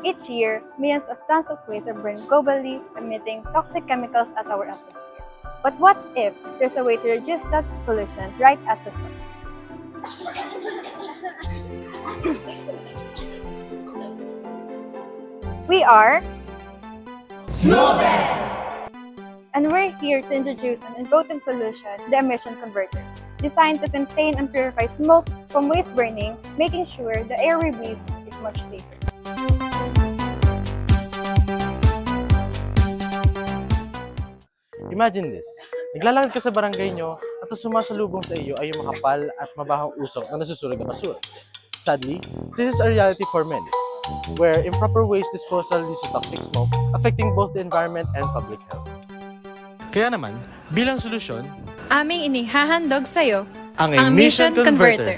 Each year, millions of tons of waste are burned globally, emitting toxic chemicals at our atmosphere. But what if there's a way to reduce that pollution right at the source? We are and we're here to introduce an innovative solution, the emission converter, designed to contain and purify smoke from waste burning, making sure the air we breathe is much safer. Imagine this. Naglalakad ka sa barangay nyo at ang sumasalubong sa iyo ay yung makapal at mabahang usok na nasusunog na basura. Sadly, this is a reality for many, where improper waste disposal leads to toxic smoke, affecting both the environment and public health. Kaya naman, bilang solusyon, aming inihahandog sa'yo ang Emission Converter.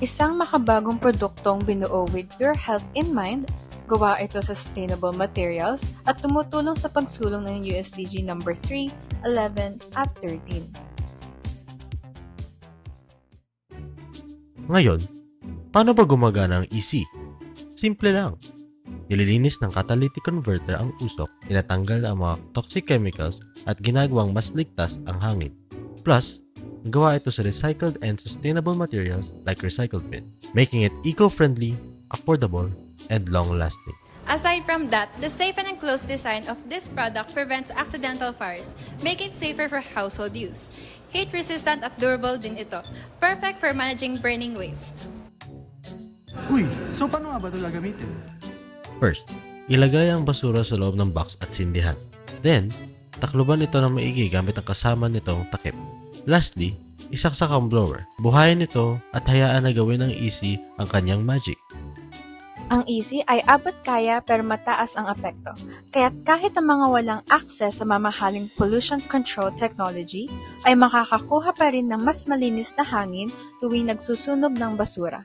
Isang makabagong produktong binuo with your health in mind, gawa ito sa sustainable materials at tumutulong sa pagsulong ng USDG number 3, 11 at 13. Ngayon, paano ba gumagana ang EC? Simple lang. Nililinis ng catalytic converter ang usok, tinatanggal ang mga toxic chemicals at ginagawang mas ligtas ang hangin. Plus, gawa ito sa recycled and sustainable materials like recycled bin, making it eco-friendly, affordable, and long-lasting. Aside from that, the safe and enclosed design of this product prevents accidental fires, making it safer for household use. Heat-resistant at durable din ito, perfect for managing burning waste. Uy, so paano nga ba ito gagamitin? First, ilagay ang basura sa loob ng box at sindihan. Then, takluban ito ng maigi gamit ang kasama nitong takip. Lastly, isaksak ang blower. Buhayin ito at hayaan na gawin ng EC ang kanyang magic. Ang EC ay abot kaya pero mataas ang apekto. Kaya't kahit ang mga walang access sa mamahaling pollution control technology ay makakakuha pa rin ng mas malinis na hangin tuwing nagsusunog ng basura.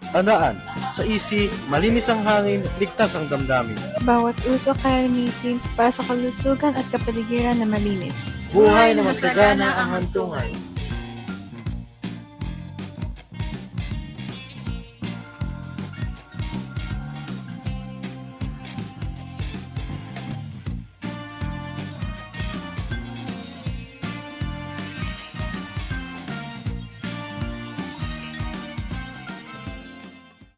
tandaan, sa EC, malinis ang hangin, ligtas ang damdamin. Bawat usok ay linisin para sa kalusugan at kapaligiran na malinis. Buhay na masagana ang hantungan.